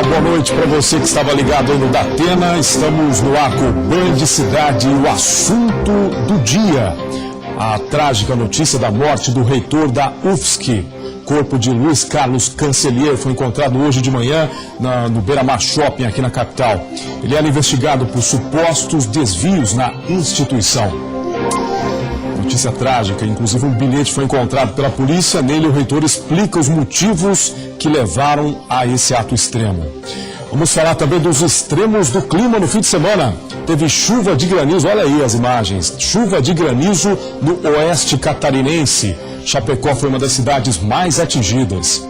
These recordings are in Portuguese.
boa noite para você que estava ligado aí no Datena. Estamos no ar com Band Cidade e o assunto do dia. A trágica notícia da morte do reitor da UFSC. Corpo de Luiz Carlos Cancellier foi encontrado hoje de manhã no Beira-Mar Shopping, aqui na capital. Ele era investigado por supostos desvios na instituição. Notícia trágica, inclusive um bilhete foi encontrado pela polícia. Nele o reitor explica os motivos que levaram a esse ato extremo. Vamos falar também dos extremos do clima no fim de semana. Teve chuva de granizo, olha aí as imagens. Chuva de granizo no oeste catarinense. Chapecó foi uma das cidades mais atingidas.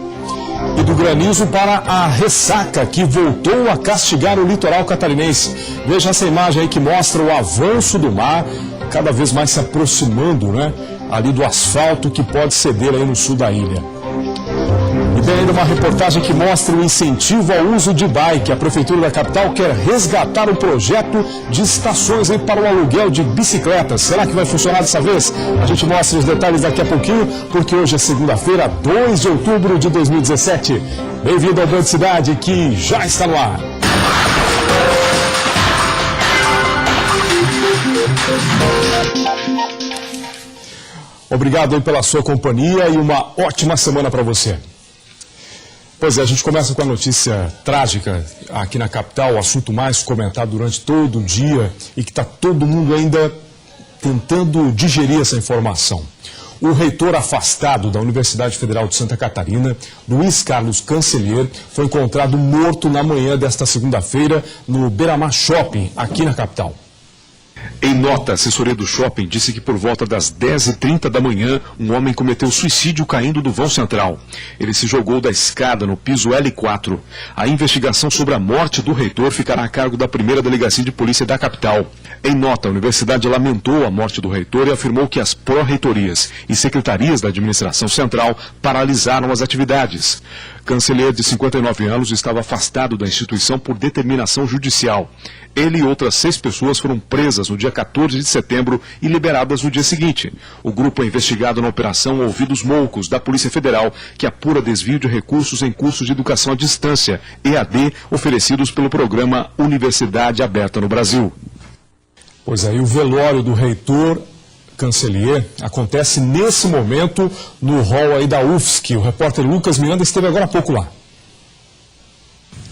E do granizo para a ressaca, que voltou a castigar o litoral catarinense. Veja essa imagem aí que mostra o avanço do mar, cada vez mais se aproximando, né, ali do asfalto que pode ceder aí no sul da ilha. E tem ainda uma reportagem que mostra o incentivo ao uso de bike. A Prefeitura da capital quer resgatar um projeto de estações aí para o aluguel de bicicletas. Será que vai funcionar dessa vez? A gente mostra os detalhes daqui a pouquinho, porque hoje é segunda-feira, 2 de outubro de 2017. Bem-vindo ao Band Cidade, que já está no ar. Obrigado aí pela sua companhia e uma ótima semana para você. Pois é, a gente começa com a notícia trágica aqui na capital, o assunto mais comentado durante todo o dia e que está todo mundo ainda tentando digerir essa informação. O reitor afastado da Universidade Federal de Santa Catarina, Luiz Carlos Cancellier, foi encontrado morto na manhã desta segunda-feira no Beira-Mar Shopping, aqui na capital. Em nota, a assessoria do shopping disse que por volta das 10h30 da manhã, um homem cometeu suicídio caindo do vão central. Ele se jogou da escada no piso L4. A investigação sobre a morte do reitor ficará a cargo da primeira delegacia de polícia da capital. Em nota, a universidade lamentou a morte do reitor e afirmou que as pró-reitorias e secretarias da administração central paralisaram as atividades. Cancellier, de 59 anos, estava afastado da instituição por determinação judicial. Ele e outras 6 pessoas foram presas no dia 14 de setembro e liberadas no dia seguinte. O grupo é investigado na Operação Ouvidos Moucos, da Polícia Federal, que apura desvio de recursos em cursos de educação à distância, EAD, oferecidos pelo programa Universidade Aberta no Brasil. Pois é, e o velório do reitor Cancellier acontece nesse momento no hall aí da UFSC. O repórter Lucas Miranda esteve agora há pouco lá.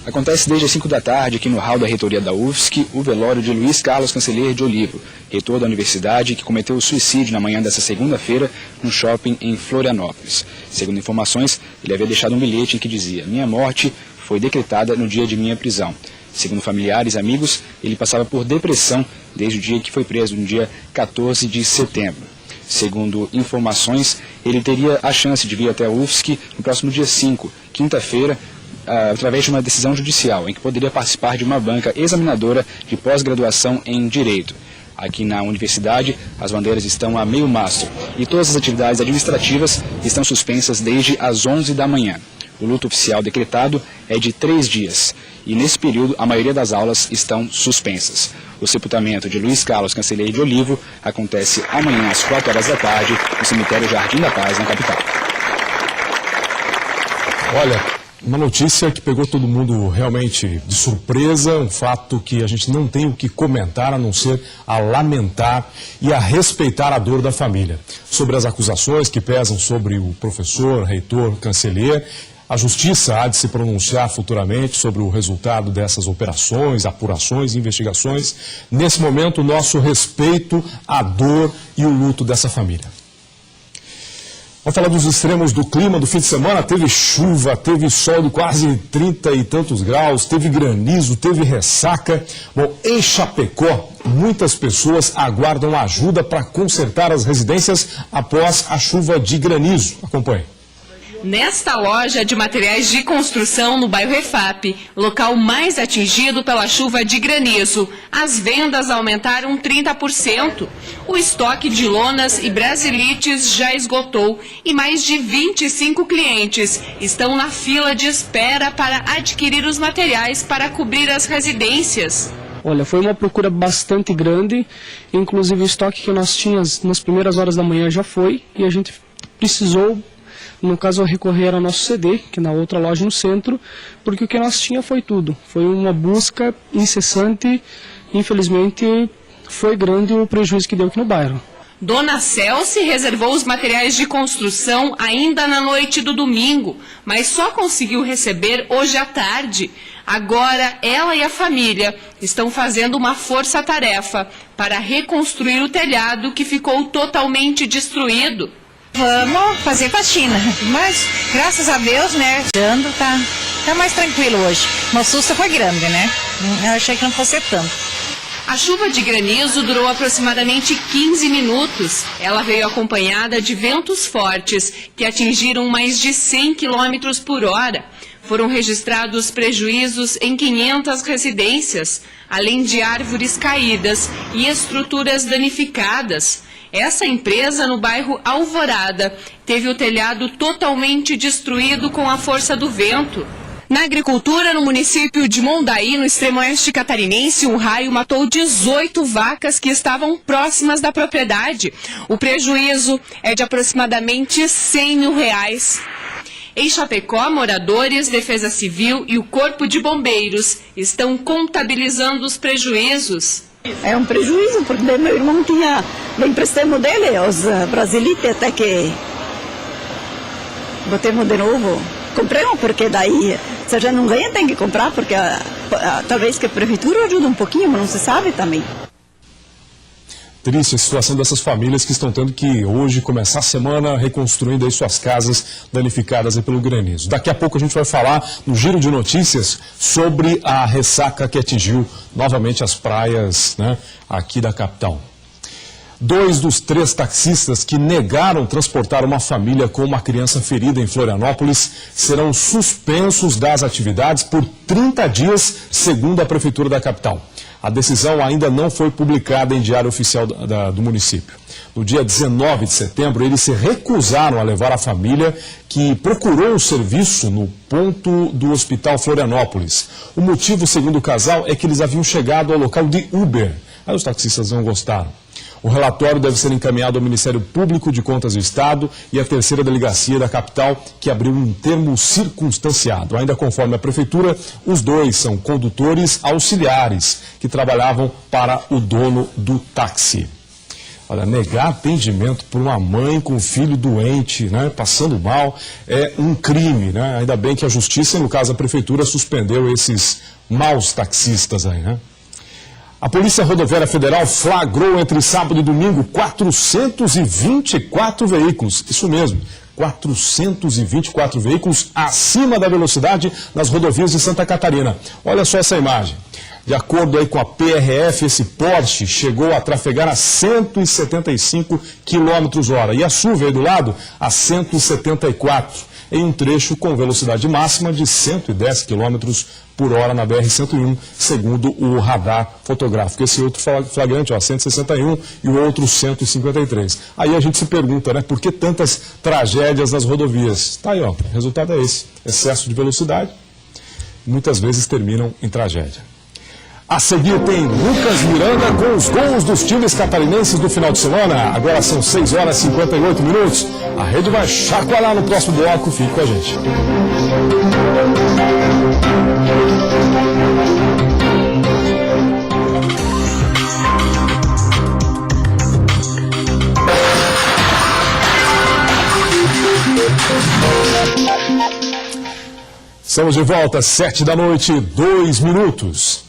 Acontece desde as 5 da tarde aqui no hall da reitoria da UFSC o velório de Luiz Carlos Cancellier de Olivo, reitor da universidade que cometeu suicídio na manhã dessa segunda-feira no shopping em Florianópolis. Segundo informações, ele havia deixado um bilhete em que dizia: "Minha morte foi decretada no dia de minha prisão". Segundo familiares e amigos, ele passava por depressão desde o dia que foi preso, no dia 14 de setembro. Segundo informações, ele teria a chance de vir até a UFSC no próximo dia 5, quinta-feira, através de uma decisão judicial, em que poderia participar de uma banca examinadora de pós-graduação em Direito. Aqui na universidade, as bandeiras estão a meio mastro e todas as atividades administrativas estão suspensas desde as 11 da manhã. O luto oficial decretado é de 3 dias e, nesse período, a maioria das aulas estão suspensas. O sepultamento de Luiz Carlos Cancellier de Olivo acontece amanhã às 4 horas da tarde no cemitério Jardim da Paz, na capital. Olha, uma notícia que pegou todo mundo realmente de surpresa, um fato que a gente não tem o que comentar, a não ser a lamentar e a respeitar a dor da família. Sobre as acusações que pesam sobre o professor, reitor Cancellier, a Justiça há de se pronunciar futuramente sobre o resultado dessas operações, apurações e investigações. Nesse momento, o nosso respeito à dor e o luto dessa família. Vamos falar dos extremos do clima do fim de semana. Teve chuva, teve sol de quase 30 e tantos graus, teve granizo, teve ressaca. Bom, em Chapecó, muitas pessoas aguardam ajuda para consertar as residências após a chuva de granizo. Acompanhe. Nesta loja de materiais de construção no bairro Refap, local mais atingido pela chuva de granizo, as vendas aumentaram 30%. O estoque de lonas e brasilites já esgotou e mais de 25 clientes estão na fila de espera para adquirir os materiais para cobrir as residências. Olha, foi uma procura bastante grande, inclusive o estoque que nós tínhamos nas primeiras horas da manhã já foi e a gente precisou no caso recorrer ao nosso CD, que é na outra loja no centro, porque o que nós tinha foi tudo. Foi uma busca incessante, infelizmente foi grande o prejuízo que deu aqui no bairro. Dona Celce reservou os materiais de construção ainda na noite do domingo, mas só conseguiu receber hoje à tarde. Agora, ela e a família estão fazendo uma força-tarefa para reconstruir o telhado que ficou totalmente destruído. Vamos fazer faxina, mas graças a Deus, né, tá mais tranquilo hoje. O susto foi grande, né? Eu achei que não fosse tanto. A chuva de granizo durou aproximadamente 15 minutos. Ela veio acompanhada de ventos fortes, que atingiram mais de 100 km por hora. Foram registrados prejuízos em 500 residências, além de árvores caídas e estruturas danificadas. Essa empresa, no bairro Alvorada, teve o telhado totalmente destruído com a força do vento. Na agricultura, no município de Mondaí, no extremo oeste catarinense, um raio matou 18 vacas que estavam próximas da propriedade. O prejuízo é de aproximadamente R$100 mil. Em Chapecó, moradores, Defesa Civil e o Corpo de Bombeiros estão contabilizando os prejuízos. É um prejuízo, porque meu irmão tinha, emprestamos dele os brasilites até que botemos de novo. Compramos, porque daí, se a gente não ganha, tem que comprar, porque talvez que a prefeitura ajude um pouquinho, mas não se sabe também. Triste a situação dessas famílias que estão tendo que hoje começar a semana reconstruindo aí suas casas danificadas aí pelo granizo. Daqui a pouco a gente vai falar no Giro de Notícias sobre a ressaca que atingiu novamente as praias, né, aqui da capital. 2 dos 3 taxistas que negaram transportar uma família com uma criança ferida em Florianópolis serão suspensos das atividades por 30 dias, segundo a Prefeitura da capital. A decisão ainda não foi publicada em diário oficial do município. No dia 19 de setembro, eles se recusaram a levar a família que procurou o serviço no ponto do Hospital Florianópolis. O motivo, segundo o casal, é que eles haviam chegado ao local de Uber. Aí os taxistas não gostaram. O relatório deve ser encaminhado ao Ministério Público de Contas do Estado e à terceira delegacia da capital, que abriu um termo circunstanciado. Ainda conforme a Prefeitura, os 2 são condutores auxiliares que trabalhavam para o dono do táxi. Olha, negar atendimento por uma mãe com um filho doente, né, passando mal, é um crime, né? Ainda bem que a Justiça, no caso a Prefeitura, suspendeu esses maus taxistas aí, né? A Polícia Rodoviária Federal flagrou entre sábado e domingo 424 veículos, isso mesmo, 424 veículos acima da velocidade nas rodovias de Santa Catarina. Olha só essa imagem. De acordo aí com a PRF, esse Porsche chegou a trafegar a 175 km/h e a SUV aí do lado a 174 em um trecho com velocidade máxima de 110 km/h na BR-101, segundo o radar fotográfico. Esse outro flagrante, ó, 161 e o outro 153. Aí a gente se pergunta, né, por que tantas tragédias nas rodovias? Tá aí, ó, o resultado é esse, excesso de velocidade, muitas vezes terminam em tragédia. A seguir tem Lucas Miranda com os gols dos times catarinenses do final de semana. Agora são 6 horas e 58 minutos. A rede vai chacoalhar no próximo bloco. Fique com a gente. Estamos de volta, 7 da noite, 2 minutos.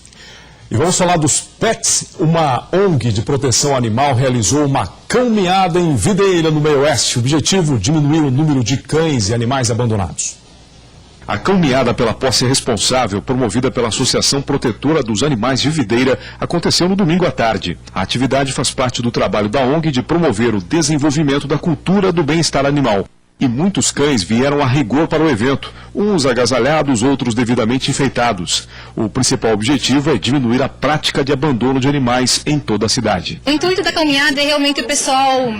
E vamos falar dos Pets. Uma ONG de proteção animal realizou uma caminhada em Videira, no meio oeste. O objetivo, diminuir o número de cães e animais abandonados. A caminhada pela posse responsável, promovida pela Associação Protetora dos Animais de Videira, aconteceu no domingo à tarde. A atividade faz parte do trabalho da ONG de promover o desenvolvimento da cultura do bem-estar animal. E muitos cães vieram a rigor para o evento, uns agasalhados, outros devidamente enfeitados. O principal objetivo é diminuir a prática de abandono de animais em toda a cidade. O intuito da caminhada é realmente o pessoal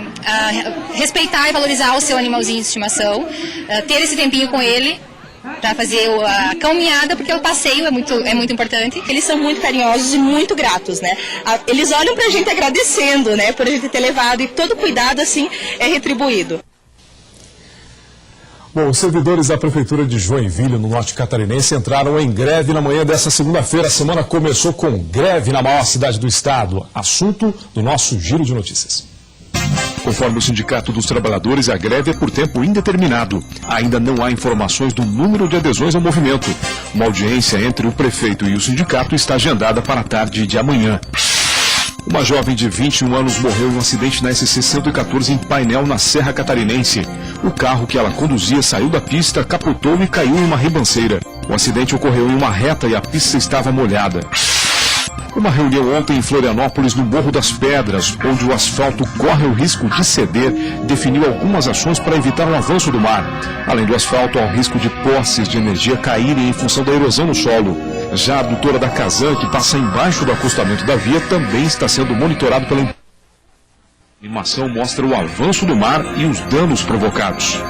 respeitar e valorizar o seu animalzinho de estimação, ter esse tempinho com ele para fazer a caminhada, porque o passeio é muito importante. Eles são muito carinhosos e muito gratos, né? Eles olham pra gente agradecendo, né, por a gente ter levado, e todo cuidado assim é retribuído. Bom, os servidores da Prefeitura de Joinville, no norte catarinense, entraram em greve na manhã desta segunda-feira. A semana começou com greve na maior cidade do estado. Assunto do nosso Giro de Notícias. Conforme o Sindicato dos Trabalhadores, a greve é por tempo indeterminado. Ainda não há informações do número de adesões ao movimento. Uma audiência entre o prefeito e o sindicato está agendada para a tarde de amanhã. Uma jovem de 21 anos morreu em um acidente na SC 114 em Painel, na Serra Catarinense. O carro que ela conduzia saiu da pista, capotou e caiu em uma ribanceira. O acidente ocorreu em uma reta e a pista estava molhada. Uma reunião ontem em Florianópolis, no Morro das Pedras, onde o asfalto corre o risco de ceder, definiu algumas ações para evitar o avanço do mar. Além do asfalto, há o risco de postes de energia caírem em função da erosão no solo. Já a adutora da Casan, que passa embaixo do acostamento da via, também está sendo monitorado pela A animação mostra o avanço do mar e os danos provocados.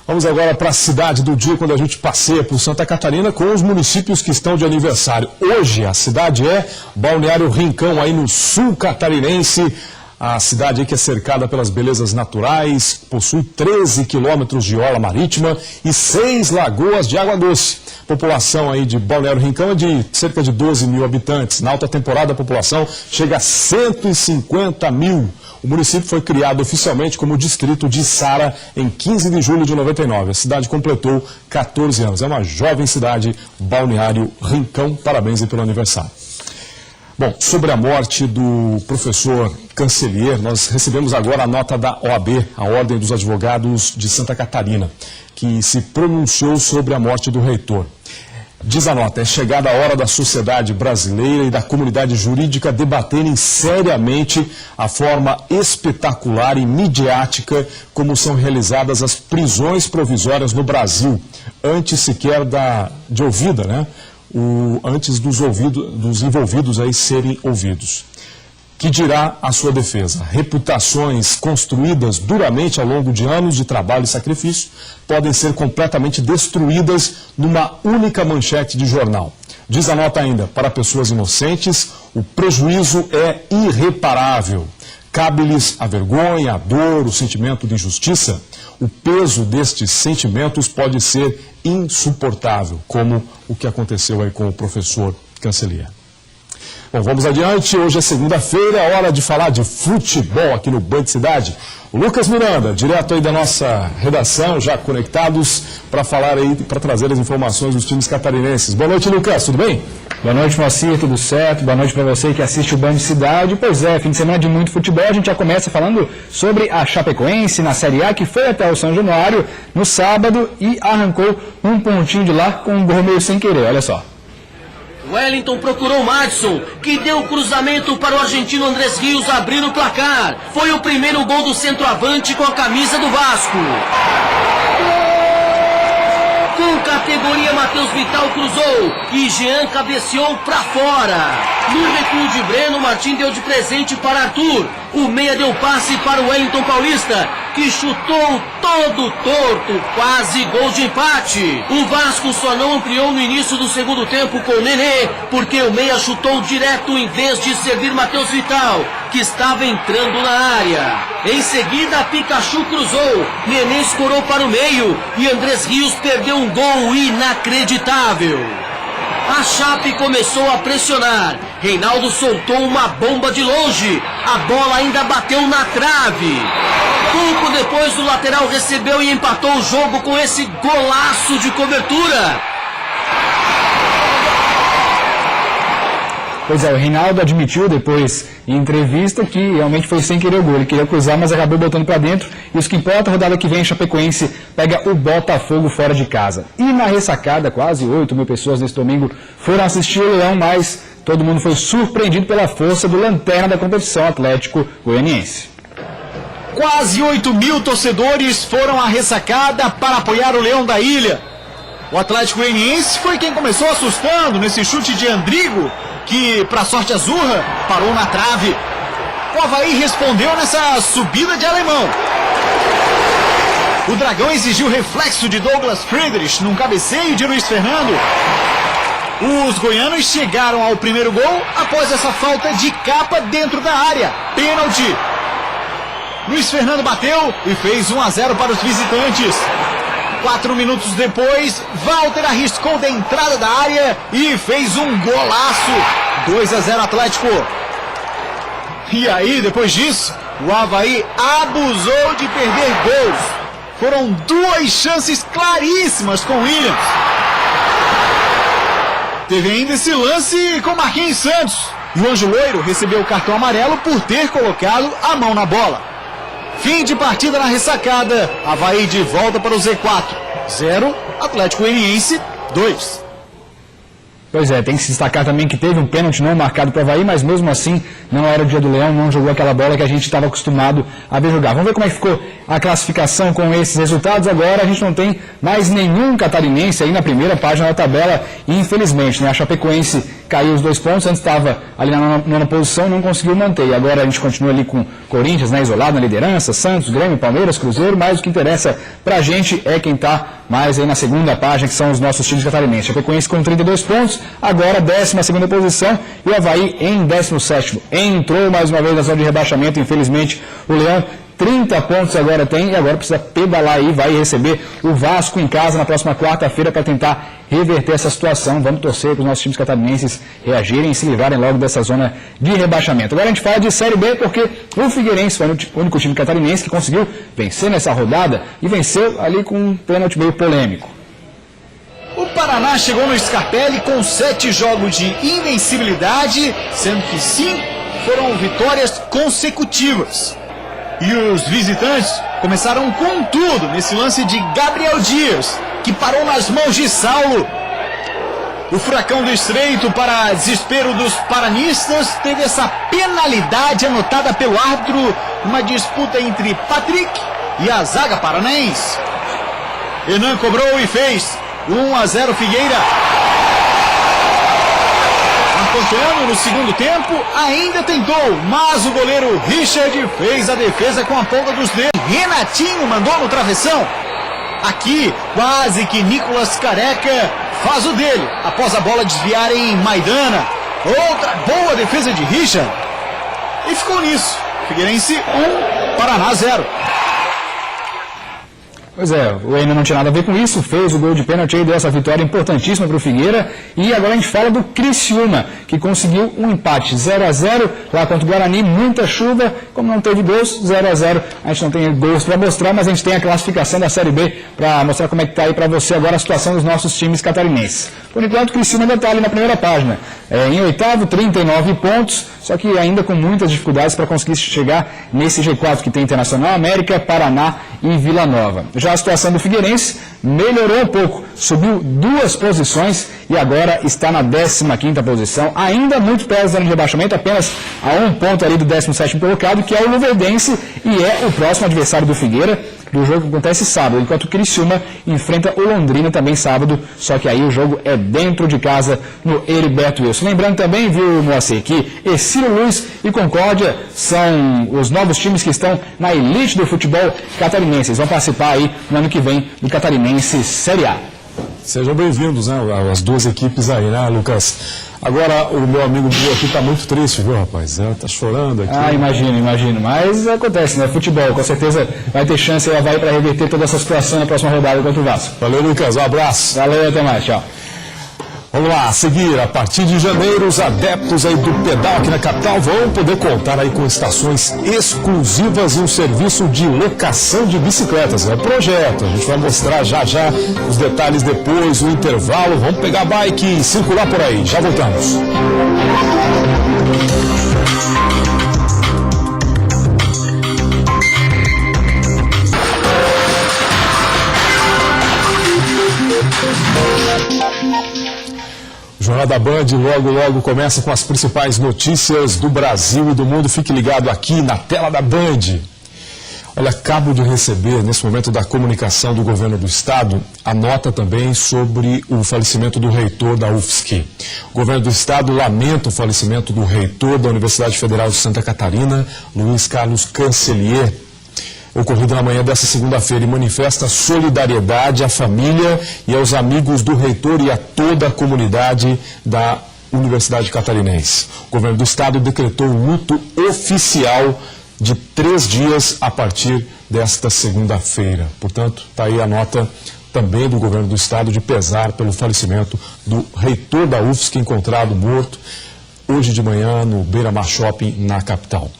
Vamos agora para a cidade do dia, quando a gente passeia por Santa Catarina com os municípios que estão de aniversário. Hoje a cidade é Balneário Rincão, aí no sul catarinense. A cidade aí que é cercada pelas belezas naturais, possui 13 quilômetros de orla marítima e 6 lagoas de água doce. A população aí de Balneário Rincão é de cerca de 12 mil habitantes. Na alta temporada a população chega a 150 mil. O município foi criado oficialmente como distrito de Sara em 15 de julho de 99. A cidade completou 14 anos. É uma jovem cidade, Balneário Rincão. Parabéns aí pelo aniversário. Bom, sobre a morte do professor Cancelier, nós recebemos agora a nota da OAB, a Ordem dos Advogados de Santa Catarina, que se pronunciou sobre a morte do reitor. Diz a nota, é chegada a hora da sociedade brasileira e da comunidade jurídica debaterem seriamente a forma espetacular e midiática como são realizadas as prisões provisórias no Brasil, antes sequer de ouvida, né? Antes dos envolvidos aí serem ouvidos. Que dirá a sua defesa? Reputações construídas duramente ao longo de anos de trabalho e sacrifício podem ser completamente destruídas numa única manchete de jornal. Diz a nota ainda, para pessoas inocentes, o prejuízo é irreparável. Cabe-lhes a vergonha, a dor, o sentimento de injustiça. O peso destes sentimentos pode ser insuportável, como o que aconteceu aí com o professor Cancelier. Bom, vamos adiante. Hoje é segunda-feira, é hora de falar de futebol aqui no Band Cidade. O Lucas Miranda, direto aí da nossa redação, já conectados para falar aí, para trazer as informações dos times catarinenses. Boa noite, Lucas, tudo bem? Boa noite, Moacir, tudo certo? Boa noite para você que assiste o Band Cidade. Pois é, fim de semana de muito futebol. A gente já começa falando sobre a Chapecoense na Série A, que foi até o São Januário no sábado e arrancou um pontinho de lá com um gol meio sem querer, olha só. Wellington procurou Madison, que deu o cruzamento para o argentino Andrés Rios abrir o placar. Foi o primeiro gol do centroavante com a camisa do Vasco. Com categoria, Matheus Vital cruzou e Jean cabeceou para fora. No recuo de Breno, Martim deu de presente para Arthur. O meia deu passe para o Wellington Paulista, que chutou todo torto, quase gol de empate. O Vasco só não ampliou no início do segundo tempo com o Nenê, porque o meia chutou direto em vez de servir Matheus Vital, que estava entrando na área. Em seguida, Pikachu cruzou, Nenê escorou para o meio e Andrés Rios perdeu um gol inacreditável. A Chape começou a pressionar. Reinaldo soltou uma bomba de longe. A bola ainda bateu na trave. Pouco depois, o lateral recebeu e empatou o jogo com esse golaço de cobertura. Pois é, o Reinaldo admitiu depois em entrevista que realmente foi sem querer o gol. Ele queria cruzar, mas acabou botando para dentro. E os que importa, a rodada que vem, Chapecoense pega o Botafogo fora de casa. E na ressacada, quase 8 mil pessoas nesse domingo foram assistir o Leão, mas todo mundo foi surpreendido pela força do lanterna da competição, Atlético Goianiense. Quase 8 mil torcedores foram à ressacada para apoiar o Leão da Ilha. O Atlético Goianiense foi quem começou assustando nesse chute de Andrigo, que, para sorte azurra, parou na trave. O Avaí respondeu nessa subida de alemão. O Dragão exigiu reflexo de Douglas Friedrich num cabeceio de Luiz Fernando. Os goianos chegaram ao primeiro gol após essa falta de capa dentro da área. Pênalti. Luiz Fernando bateu e fez 1-0 para os visitantes. 4 minutos depois, Walter arriscou da entrada da área e fez um golaço. 2-0 Atlético. E aí, depois disso, o Avaí abusou de perder gols. Foram 2 chances claríssimas com Williams. Teve ainda esse lance com Marquinhos Santos. E o Anjo Loiro recebeu o cartão amarelo por ter colocado a mão na bola. Fim de partida na ressacada. Avaí de volta para o Z4. 0, Atlético Goianiense 2. Pois é, tem que se destacar também que teve um pênalti não marcado para o Avaí, mas mesmo assim não era o dia do Leão, não jogou aquela bola que a gente estava acostumado a ver jogar. Vamos ver como é que ficou a classificação com esses resultados. Agora a gente não tem mais nenhum catarinense aí na primeira página da tabela, infelizmente, né? A Chapecoense caiu os 2 pontos, antes estava ali na nona posição, não conseguiu manter. E agora a gente continua ali com Corinthians, né, isolado na liderança, Santos, Grêmio, Palmeiras, Cruzeiro, mas o que interessa pra gente é quem tá mais aí na segunda página, que são os nossos times catarinenses. Chapecoense com 32 pontos, agora 12ª posição, e o Avaí em 17º. Entrou mais uma vez na zona de rebaixamento, infelizmente, o Leão. 30 pontos agora tem, e agora precisa pedalar aí, vai receber o Vasco em casa na próxima quarta-feira para tentar reverter essa situação. Vamos torcer para os nossos times catarinenses reagirem e se livrarem logo dessa zona de rebaixamento. Agora a gente fala de Série B, porque o Figueirense foi o único time catarinense que conseguiu vencer nessa rodada e venceu ali com um pênalti meio polêmico. O Paraná chegou no Scarpelli com 7 jogos de invencibilidade, sendo que 5 foram vitórias consecutivas. E os visitantes começaram com tudo nesse lance de Gabriel Dias, que parou nas mãos de Saulo. O Furacão do Estreito, para desespero dos paranistas, teve essa penalidade anotada pelo árbitro, uma disputa entre Patrick e a zaga paranaense. Hernan cobrou e fez 1-0 Figueira. Antônio no segundo tempo ainda tentou, mas o goleiro Richard fez a defesa com a ponta dos dedos. Renatinho mandou no travessão. Aqui, quase que Nicolas Careca faz o dele, após a bola desviar em Maidana. Outra boa defesa de Richard. E ficou nisso. Figueirense 1, Paraná 0. Pois é, o Enem não tinha nada a ver com isso, fez o gol de pênalti e deu essa vitória importantíssima para o Figueira. E agora a gente fala do Criciúma, que conseguiu um empate 0-0 lá contra o Guarani, muita chuva, como não teve gols, 0-0. A gente não tem gols para mostrar, mas a gente tem a classificação da Série B para mostrar como é que está aí para você agora a situação dos nossos times catarinenses. Por enquanto, o Criciúma ainda está ali na primeira página. Em oitavo, 39 pontos, só que ainda com muitas dificuldades para conseguir chegar nesse G4 que tem Internacional, América, Paraná e Vila Nova. Já a situação do Figueirense melhorou um pouco, subiu 2 posições e agora está na 15ª posição, ainda muito perto da zona de rebaixamento, apenas a 1 ponto ali do 17º colocado, que é o Luverdense e é o próximo adversário do Figueira, do jogo que acontece sábado, enquanto o Criciúma enfrenta o Londrina também sábado, só que aí o jogo é dentro de casa no Heriberto Wilson. Lembrando também, viu, Moacir, que Ercílio Luz e Concórdia são os novos times que estão na elite do futebol catarinense. Eles vão participar aí no ano que vem do Catarinense Série A. Sejam bem-vindos, né, as 2 equipes aí, né, Lucas? Agora, o meu amigo Bill aqui tá muito triste, viu, rapaz? Tá chorando aqui. Ah, imagino. Mas acontece, né? Futebol, com certeza vai ter chance aí a Avaí para reverter toda essa situação na próxima rodada contra o Vasco. Valeu, Lucas. Um abraço. Valeu, até mais. Tchau. Vamos lá, a seguir, a partir de janeiro, os adeptos aí do pedal aqui na capital vão poder contar aí com estações exclusivas e um serviço de locação de bicicletas. É projeto, a gente vai mostrar já os detalhes depois, o intervalo. Vamos pegar a bike e circular por aí. Já voltamos. O Jornal da Band logo começa com as principais notícias do Brasil e do mundo. Fique ligado aqui na tela da Band. Olha, acabo de receber, nesse momento da comunicação do governo do estado, a nota também sobre o falecimento do reitor da UFSC. O governo do estado lamenta o falecimento do reitor da Universidade Federal de Santa Catarina, Luiz Carlos Cancelier. ocorrido na manhã dessa segunda-feira, e manifesta solidariedade à família e aos amigos do reitor e a toda a comunidade da Universidade Catarinense. O governo do estado decretou luto oficial de 3 dias a partir desta segunda-feira. Portanto, está aí a nota também do governo do estado de pesar pelo falecimento do reitor da UFSC, encontrado morto hoje de manhã no Beira-Mar Shopping, na capital.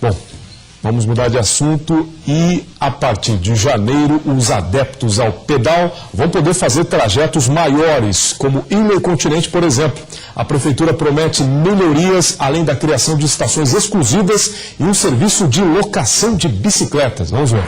Bom, vamos mudar de assunto e, a partir de janeiro, os adeptos ao pedal vão poder fazer trajetos maiores, como Ilha e Continente, por exemplo. A Prefeitura promete melhorias, além da criação de estações exclusivas e um serviço de locação de bicicletas. Vamos ver.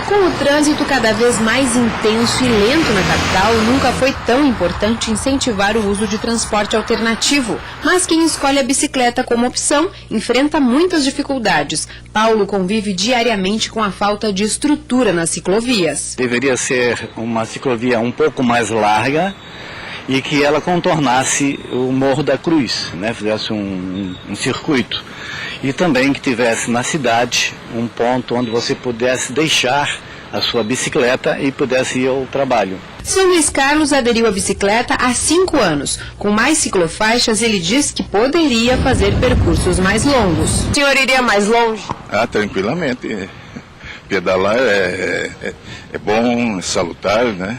Com o trânsito cada vez mais intenso e lento na capital, nunca foi tão importante incentivar o uso de transporte alternativo. Mas quem escolhe a bicicleta como opção enfrenta muitas dificuldades. Paulo convive diariamente com a falta de estrutura nas ciclovias. Deveria ser uma ciclovia um pouco mais larga e que ela contornasse o Morro da Cruz, né? Fizesse um circuito. E também que tivesse na cidade um ponto onde você pudesse deixar a sua bicicleta e pudesse ir ao trabalho. Seu Luiz Carlos aderiu à bicicleta há 5 anos. Com mais ciclofaixas, ele diz que poderia fazer percursos mais longos. O senhor iria mais longe? Tranquilamente. Pedalar é bom, é salutar, né?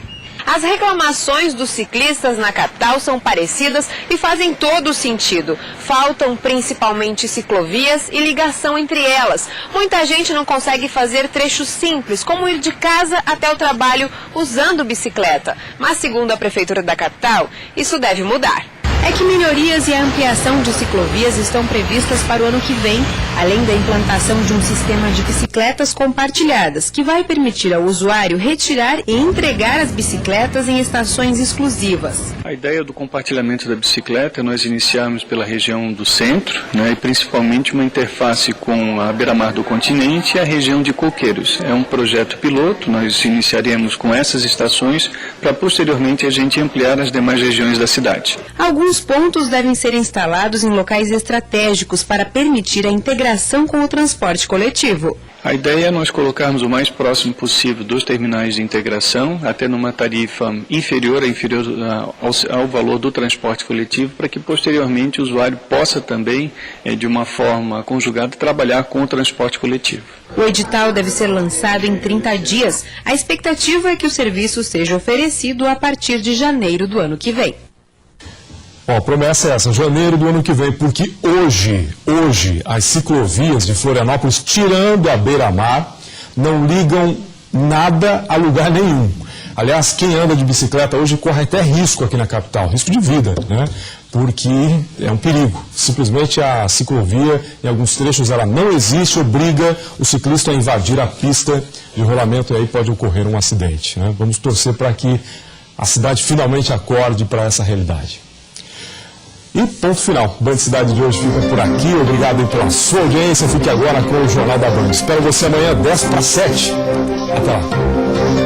As reclamações dos ciclistas na capital são parecidas e fazem todo o sentido. Faltam principalmente ciclovias e ligação entre elas. Muita gente não consegue fazer trechos simples, como ir de casa até o trabalho usando bicicleta. Mas, segundo a Prefeitura da capital, isso deve mudar. É que melhorias e a ampliação de ciclovias estão previstas para o ano que vem, além da implantação de um sistema de bicicletas compartilhadas, que vai permitir ao usuário retirar e entregar as bicicletas em estações exclusivas. A ideia do compartilhamento da bicicleta, nós iniciamos pela região do centro, né, e principalmente uma interface com a Beira-Mar do Continente e a região de Coqueiros. É um projeto piloto, nós iniciaremos com essas estações para posteriormente a gente ampliar as demais regiões da cidade. Alguns pontos devem ser instalados em locais estratégicos para permitir a integração com o transporte coletivo. A ideia é nós colocarmos o mais próximo possível dos terminais de integração, até numa tarifa inferior ao valor do transporte coletivo, para que posteriormente o usuário possa também, de uma forma conjugada, trabalhar com o transporte coletivo. O edital deve ser lançado em 30 dias. A expectativa é que o serviço seja oferecido a partir de janeiro do ano que vem. Bom, a promessa é essa, janeiro do ano que vem, porque hoje as ciclovias de Florianópolis, tirando a Beira-Mar, não ligam nada a lugar nenhum. Aliás, quem anda de bicicleta hoje corre até risco aqui na capital, risco de vida, né? Porque é um perigo. Simplesmente a ciclovia, em alguns trechos, ela não existe, obriga o ciclista a invadir a pista de rolamento e aí pode ocorrer um acidente, né? Vamos torcer para que a cidade finalmente acorde para essa realidade. E ponto final. O Band Cidade de hoje fica por aqui. Obrigado aí pela sua audiência. Fique agora com o Jornal da Band. Espero você amanhã, 10 para 7. Até lá.